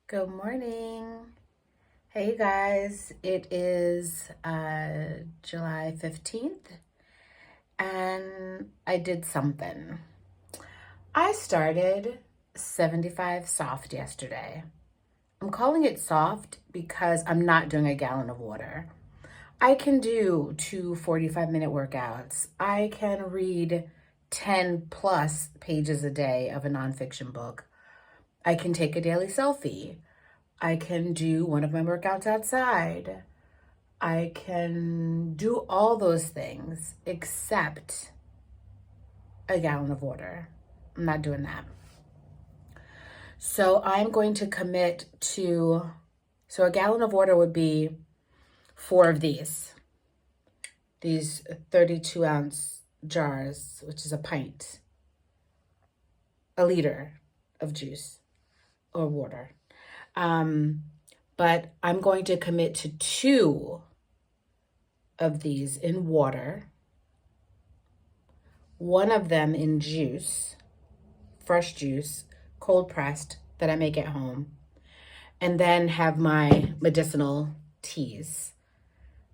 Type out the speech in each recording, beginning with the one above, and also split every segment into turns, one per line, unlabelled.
Good morning. Hey you guys, it is July 15th and I did something. I started 75 soft yesterday. I'm calling it soft because I'm not doing a gallon of water. I can do two 45-minute workouts. I can read 10 plus pages a day of a nonfiction book. I can take a daily selfie. I can do one of my workouts outside. I can do all those things except a gallon of water. I'm not doing that. So I'm going to commit to, so a gallon of water would be four of these 32-ounce jars, which is a pint, a liter of juice or water. But I'm going to commit to two of these in water, one of them in juice, fresh juice, cold pressed, that I make at home, and then have my medicinal teas,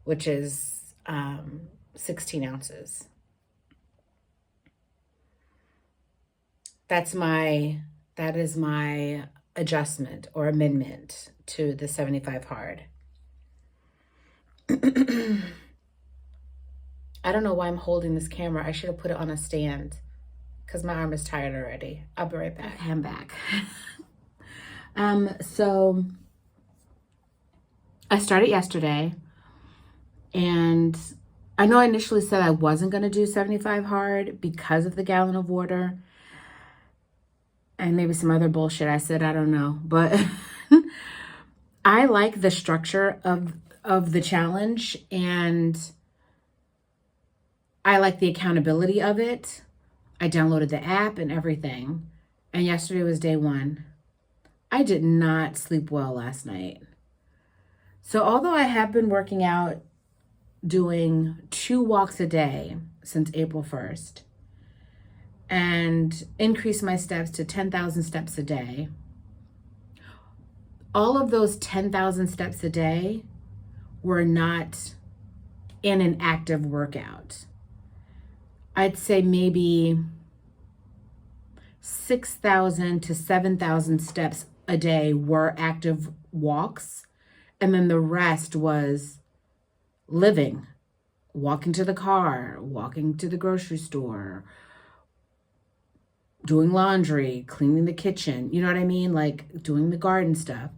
which is 16 ounces. That is my adjustment or amendment to the 75 hard. I don't know why I'm holding this camera. I should have put it on a stand because my arm is tired already. I'll be right back. I'm back. So I started yesterday, and I know I initially said I wasn't going to do 75 hard because of the gallon of water and maybe some other bullshit I said, I don't know. But I like the structure of the challenge, and I like the accountability of it. I downloaded the app and everything. And yesterday was day one. I did not sleep well last night. So although I have been working out, doing 2 walks a day since April 1st, and increased my steps to 10,000 steps a day, all of those 10,000 steps a day were not in an active workout. I'd say maybe 6,000 to 7,000 steps a day were active walks. And then the rest was living, walking to the car, walking to the grocery store, doing laundry, cleaning the kitchen. You know what I mean? Like doing the garden stuff.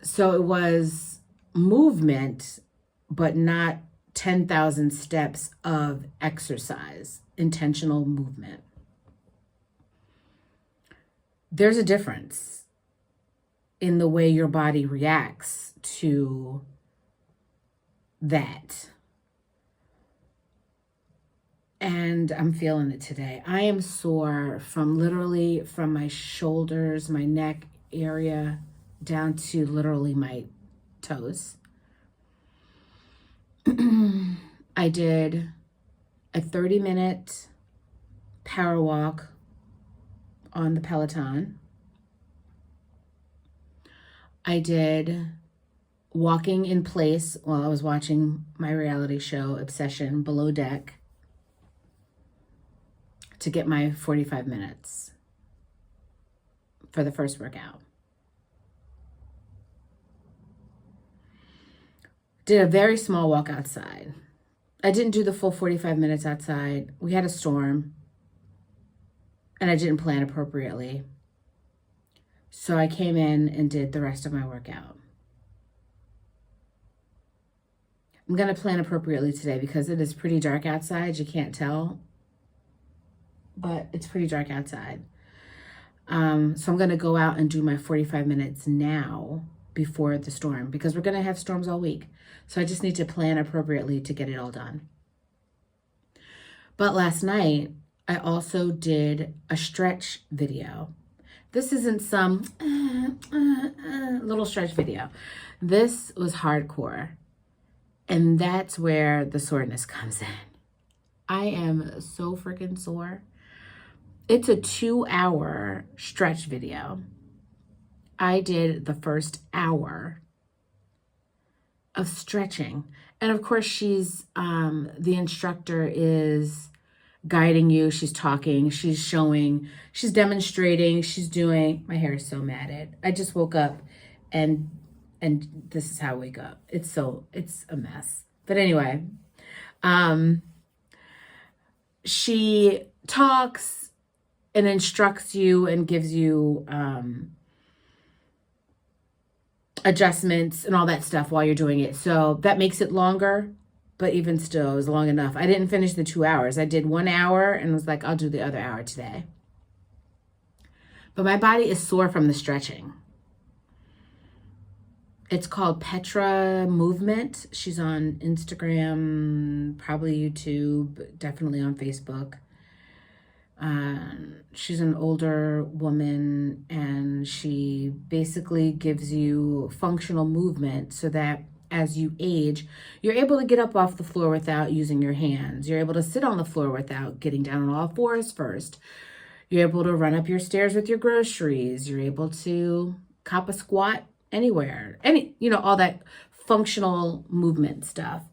So it was movement, but not 10,000 steps of exercise, intentional movement. There's a difference in the way your body reacts to that. And I'm feeling it today. I am sore from my shoulders, my neck area, down to literally my toes. I did a 30-minute power walk on the Peloton. I did walking in place while I was watching my reality show, Obsession, Below Deck, to get my 45 minutes for the first workout. Did a very small walk outside. I didn't do the full 45 minutes outside. We had a storm, and I didn't plan appropriately. So I came in and did the rest of my workout. I'm going to plan appropriately today because it is pretty dark outside. You can't tell, but it's pretty dark outside. So I'm going to go out and do my 45 minutes now before the storm, because we're going to have storms all week. So I just need to plan appropriately to get it all done. But last night, I also did a stretch video. This isn't some little stretch video. This was hardcore. And that's where the soreness comes in. I am so freaking sore. It's a 2-hour stretch video. I did the first hour of stretching. And of course, she's, the instructor is guiding you. She's talking, she's showing, she's demonstrating, she's doing, my hair is so matted. I just woke up and this is how I wake up. It's a mess. But anyway, she talks and instructs you and gives you adjustments and all that stuff while you're doing it. So that makes it longer, but even still, it was long enough. I didn't finish the 2 hours. I did 1 hour and was like, I'll do the other hour today. But my body is sore from the stretching. It's called Petra Movement. She's on Instagram, probably YouTube, definitely on Facebook. She's an older woman, and she basically gives you functional movement so that as you age, you're able to get up off the floor without using your hands. You're able to sit on the floor without getting down on all fours first. You're able to run up your stairs with your groceries. You're able to cop a squat anywhere, all that functional movement stuff.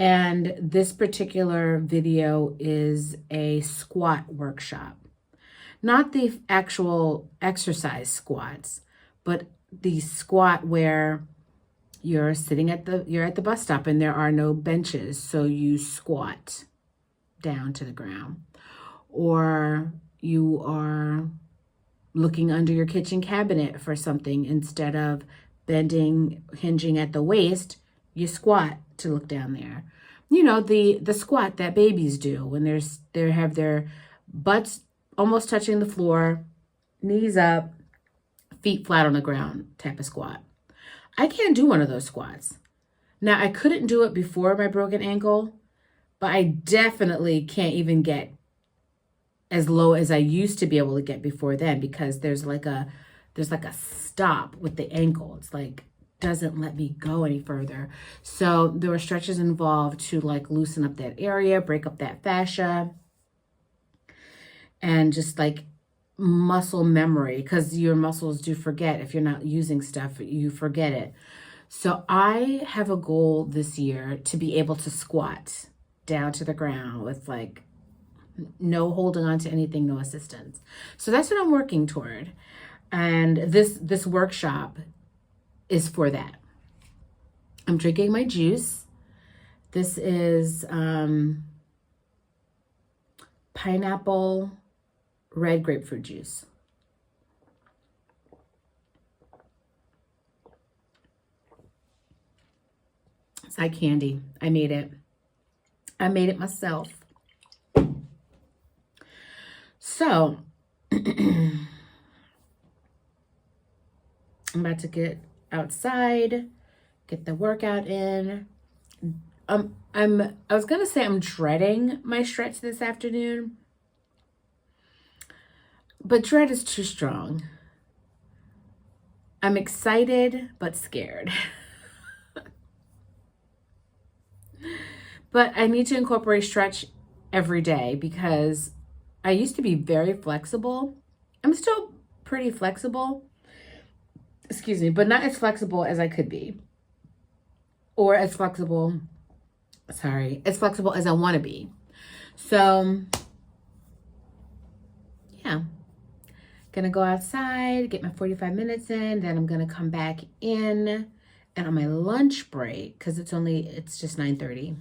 And this particular video is a squat workshop, not the actual exercise squats, but the squat where you're sitting at the bus stop and there are no benches. So you squat down to the ground, or you are looking under your kitchen cabinet for something. Instead of hinging at the waist, you squat to look down there. The squat that babies do when they have their butts almost touching the floor, knees up, feet flat on the ground type of squat. I can't do one of those squats. Now, I couldn't do it before my broken ankle, but I definitely can't even get as low as I used to be able to get before then, because there's like a stop with the ankle. It's like doesn't let me go any further. So there were stretches involved to like loosen up that area, break up that fascia, and just like muscle memory, because your muscles do forget. If you're not using stuff, you forget it. So I have a goal this year to be able to squat down to the ground with like no holding on to anything, no assistance. So that's what I'm working toward. And this workshop is for that. I'm drinking my juice. This is pineapple red grapefruit juice. It's like candy. I made it. I made it myself. So I'm about to get outside, get the workout in. I was gonna say I'm dreading my stretch this afternoon, but dread is too strong. I'm excited but scared. But I need to incorporate stretch every day because I used to be very flexible. I'm still pretty flexible, but not as flexible as I could be, or as flexible as I want to be. So yeah, gonna go outside, get my 45 minutes in, then I'm gonna come back in, and on my lunch break, because it's just 9:30,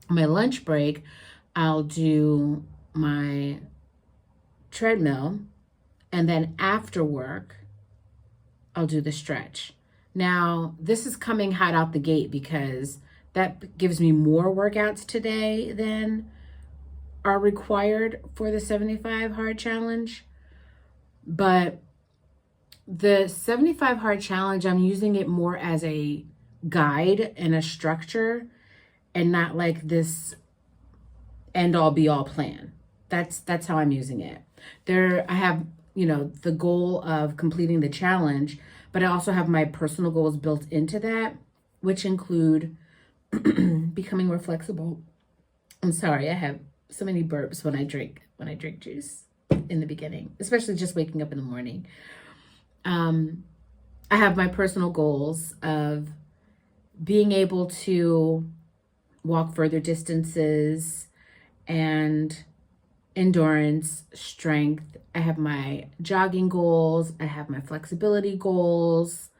on my lunch break, I'll do my treadmill, and then after work, I'll do the stretch. Now, this is coming hot out the gate because that gives me more workouts today than are required for the 75 hard challenge. But the 75 hard challenge, I'm using it more as a guide and a structure, and not like this end all be all plan. That's how I'm using it. I have, the goal of completing the challenge, but I also have my personal goals built into that, which include becoming more flexible. I'm sorry, I have so many burps when I drink juice in the beginning, especially just waking up in the morning. I have my personal goals of being able to walk further distances and endurance, strength. I have my jogging goals. I have my flexibility goals,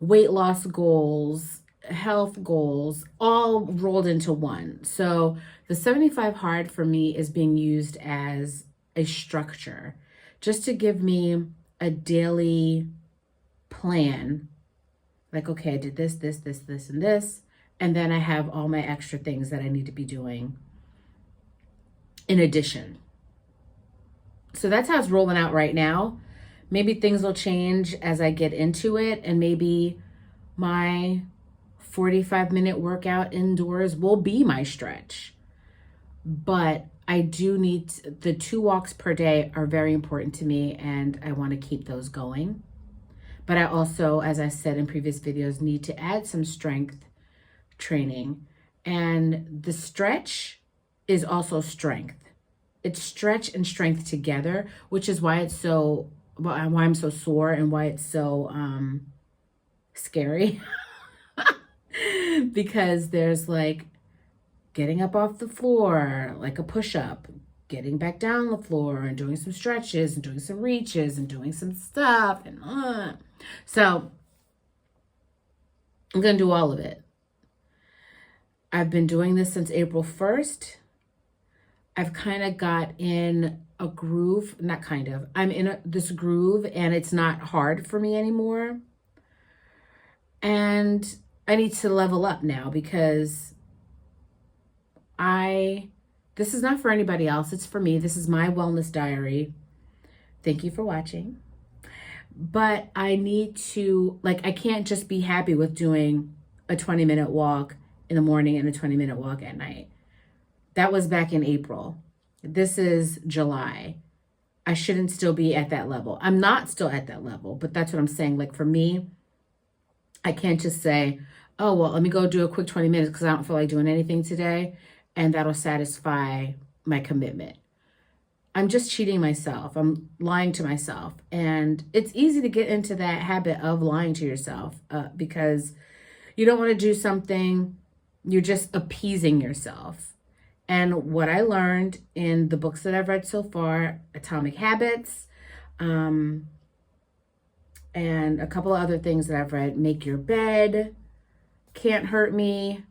weight loss goals, health goals, all rolled into one. So the 75 hard for me is being used as a structure just to give me a daily plan. Like, okay, I did this, this, this, this, and this. And then I have all my extra things that I need to be doing in addition. So that's how it's rolling out right now. Maybe things will change as I get into it, and maybe my 45-minute workout indoors will be my stretch. But I do need the 2 walks per day are very important to me, and I want to keep those going. But I also, as I said in previous videos, need to add some strength training. And the stretch is also strength. It's stretch and strength together, which is why it's so, why I'm so sore and why it's so scary. Because there's like getting up off the floor, like a push-up, getting back down the floor and doing some stretches and doing some reaches and doing some stuff. And so I'm going to do all of it. I've been doing this since April 1st. I've kind of got in a groove, not kind of, I'm in this groove, and it's not hard for me anymore. And I need to level up now, because this is not for anybody else. It's for me. This is my wellness diary. Thank you for watching. But I need to, like, I can't just be happy with doing a 20-minute walk in the morning and a 20-minute walk at night. That was back in April. This is July. I shouldn't still be at that level. I'm not still at that level, but that's what I'm saying. Like, for me, I can't just say, oh, well, let me go do a quick 20 minutes because I don't feel like doing anything today, and that'll satisfy my commitment. I'm just cheating myself. I'm lying to myself. And it's easy to get into that habit of lying to yourself because you don't want to do something. You're just appeasing yourself. And what I learned in the books that I've read so far, Atomic Habits, and a couple of other things that I've read, Make Your Bed, Can't Hurt Me,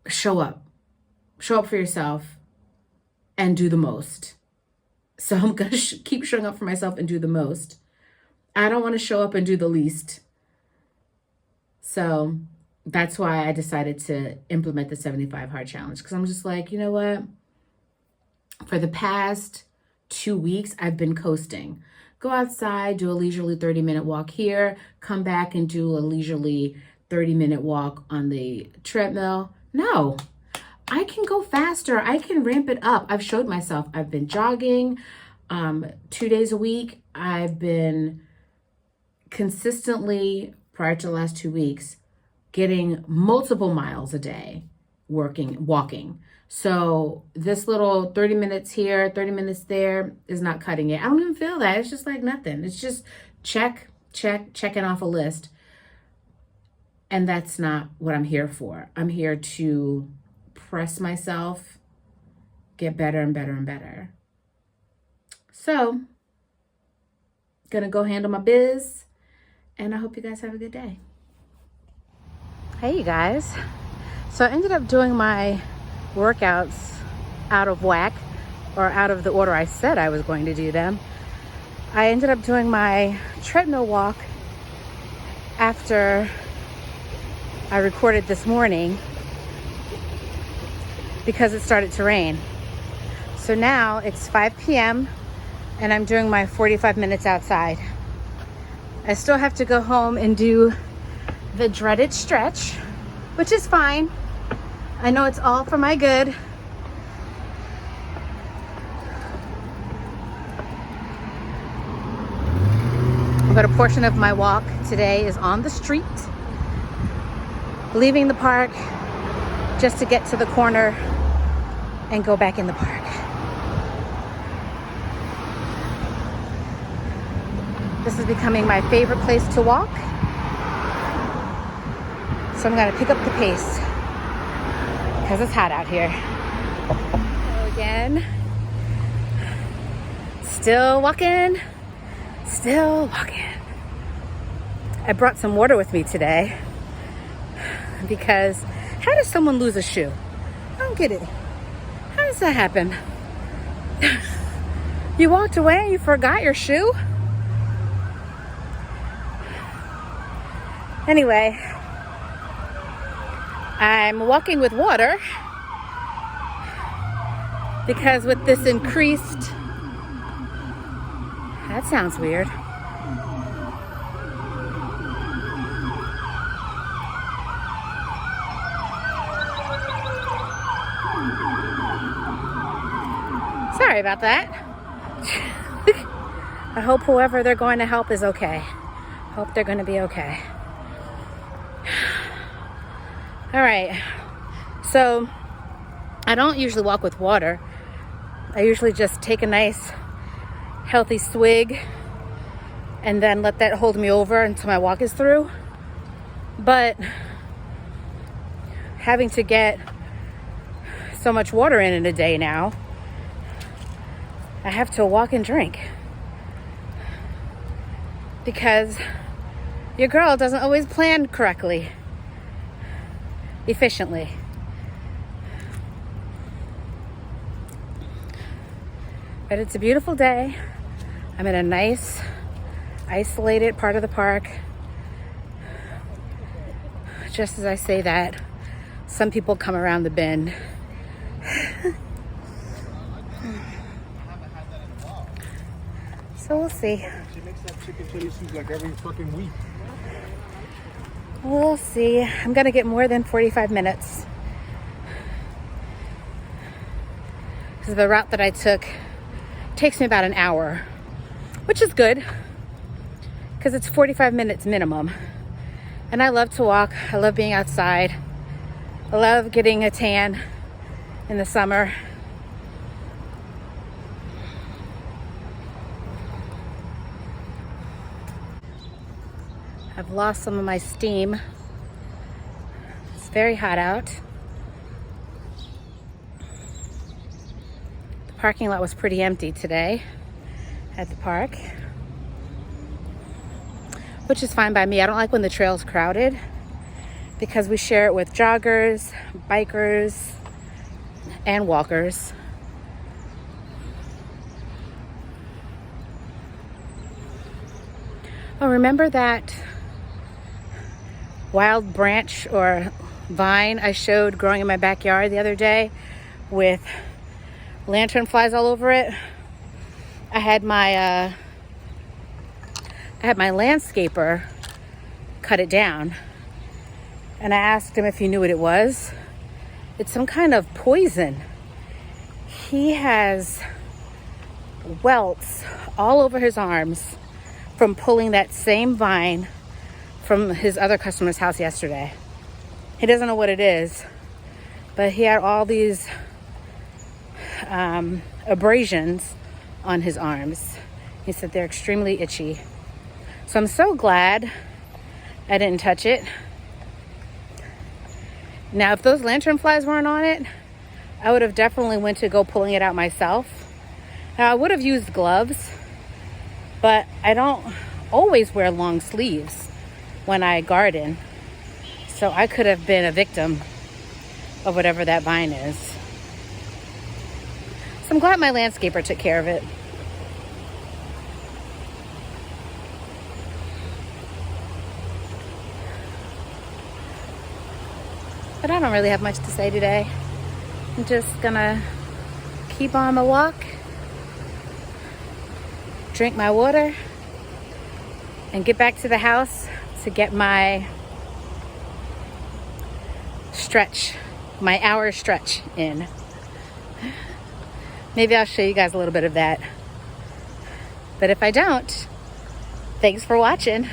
show up for yourself and do the most. So I'm going to keep showing up for myself and do the most. I don't want to show up and do the least. So that's why I decided to implement the 75 hard challenge, because I'm just like, you know what? For the past 2 weeks, I've been coasting. Go outside, do a leisurely 30-minute walk here, come back and do a leisurely 30-minute walk on the treadmill. No, I can go faster. I can ramp it up. I've showed myself. I've been jogging 2 days a week. I've been consistently, prior to the last 2 weeks, getting multiple miles a day walking. So this little 30 minutes here, 30 minutes there is not cutting it. I don't even feel that. It's just like nothing. It's just checking off a list. And that's not what I'm here for. I'm here to press myself, get better and better and better. So, gonna go handle my biz, and I hope you guys have a good day. Hey, you guys. So I ended up doing my workouts out of whack, or out of the order I said I was going to do them. I ended up doing my treadmill walk after I recorded this morning because it started to rain. So now it's 5 p.m. and I'm doing my 45 minutes outside. I still have to go home and do the dreaded stretch, which is fine. I know it's all for my good. But a portion of my walk today is on the street, leaving the park just to get to the corner and go back in the park. This is becoming my favorite place to walk. So I'm gonna pick up the pace because it's hot out here. Hello again. Still walking. I brought some water with me today because how does someone lose a shoe? I don't get it. How does that happen? You walked away and you forgot your shoe? Anyway, I'm walking with water because with this increased, that sounds weird. Sorry about that. I hope whoever they're going to help is okay. Hope they're going to be okay. All right. So I don't usually walk with water. I usually just take a nice healthy swig and then let that hold me over until my walk is through. But having to get so much water in a day now, I have to walk and drink because your girl doesn't always plan correctly, efficiently. But it's a beautiful day. I'm in a nice, isolated part of the park. Just as I say that, some people come around the bend. So we'll see.
She makes that chicken chili soup like every fucking week.
We'll see. I'm gonna get more than 45 minutes. Because the route that I took takes me about an hour, which is good because it's 45 minutes minimum. And I love to walk. I love being outside. I love getting a tan in the summer. I've lost some of my steam. It's very hot out. The parking lot was pretty empty today at the park, which is fine by me. I don't like when the trail's crowded because we share it with joggers, bikers, and walkers. Oh, remember that wild branch or vine I showed growing in my backyard the other day with lantern flies all over it? I had my landscaper cut it down, and I asked him if he knew what it was. It's some kind of poison. He has welts all over his arms from pulling that same vine from his other customer's house yesterday. He doesn't know what it is, but he had all these abrasions on his arms. He said they're extremely itchy. So I'm so glad I didn't touch it. Now, if those lantern flies weren't on it, I would have definitely went to go pulling it out myself. Now, I would have used gloves, but I don't always wear long sleeves when I garden. So I could have been a victim of whatever that vine is. So I'm glad my landscaper took care of it. But I don't really have much to say today. I'm just gonna keep on my walk, drink my water, and get back to the house to get my stretch, my hour stretch in. Maybe I'll show you guys a little bit of that. But if I don't, thanks for watching.